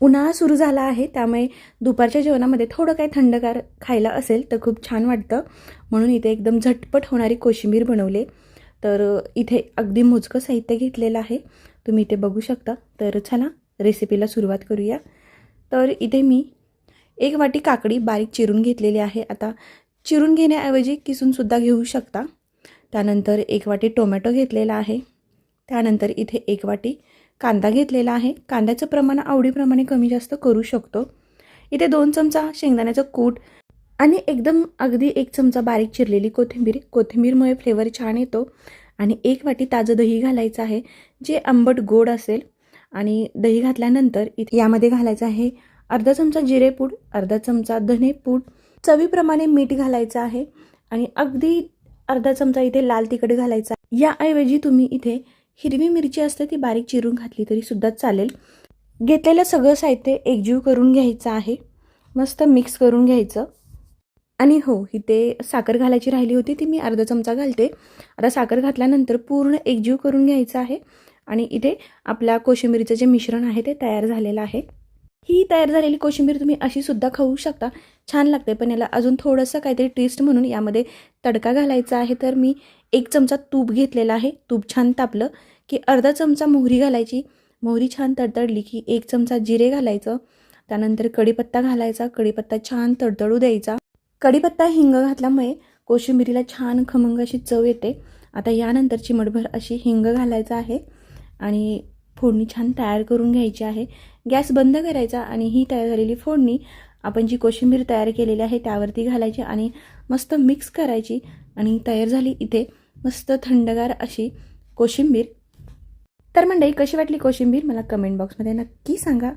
उन्हाळा सुरू झाला आहे, त्यामुळे दुपारच्या जेवणामध्ये थोडं काही थंडगार खायला असेल तर खूप छान वाटतं. म्हणून इथे एकदम झटपट होणारी कोशिंबीर बनवले. तर इथे अगदी मोजकं साहित्य घेतलेलं आहे, तुम्ही इथे बघू शकता. तर चला रेसिपीला सुरुवात करूया. तर इथे मी 1 वाटी काकडी बारीक चिरून घेतलेली आहे. आता चिरून घेण्याऐवजी किसूनसुद्धा घेऊ शकता. त्यानंतर 1 वाटी टोमॅटो घेतलेला आहे. त्यानंतर इथे 1 वाटी कांदा घेतलेला आहे. कांद्याचं प्रमाण आवडीप्रमाणे कमी जास्त करू शकतो. इथे 2 चमचा शेंगदाण्याचं कूट आणि एकदम अगदी 1 चमचा बारीक चिरलेली कोथिंबीर. कोथिंबीरमुळे फ्लेवर छान येतो. आणि 1 वाटी ताजं दही घालायचं आहे, जे आंबट गोड असेल. आणि दही घातल्यानंतर इथे यामध्ये घालायचं आहे अर्धा चमचा जिरेपूड, अर्धा चमचा धनेपूड, चवीप्रमाणे मीठ घालायचं आहे आणि अगदी अर्धा चमचा इथे लाल तिखट घालायचा. याऐवजी तुम्ही इथे हिरवी मिरची असते ती बारीक चिरून घातली तरी सुद्धा चालेल. घेतलेलं सगळं साहित्य एकजीव करून घ्यायचं आहे, मस्त मिक्स करून घ्यायचं. आणि हो, इथे साखर घालायची राहिली होती, ती मी अर्धा चमचा घालते. आता साखर घातल्यानंतर पूर्ण एकजीव करून घ्यायचं आहे. आणि इथे आपल्या कोशिंबीरीचं जे मिश्रण आहे ते तयार झालेलं आहे. ही तयार झालेली कोशिंबीर तुम्ही अशीसुद्धा खाऊ शकता, छान लागते. पण याला अजून थोडंसं काहीतरी टेस्ट म्हणून यामध्ये तडका घालायचा आहे. तर मी 1 चमचा तूप घेतलेला आहे. तूप छान तापलं की अर्धा चमचा मोहरी घालायची. मोहरी छान तडतडली की 1 चमचा जिरे घालायचं. त्यानंतर कढीपत्ता घालायचा. कढीपत्ता छान तडतडू द्यायचा. कढीपत्ता हिंग घातल्यामुळे कोशिंबीरीला छान खमंग अशी चव येते. आता यानंतर चिमटभर अशी हिंग घालायचं आहे आणि फोडणी छान तयार करून घ्यायची आहे. गॅस बंद करायचा आणि ही तयार झालेली फोडणी आपण जी कोशिंबीर तयार केलेली आहे त्यावरती घालायची आणि मस्त मिक्स करायची. आणि तयार झाली इथे मस्त थंडगार अशी कोशिंबीर. तर मंडळी, कशी वाटली कोशिंबीर मला कमेंट बॉक्समध्ये नक्की सांगा.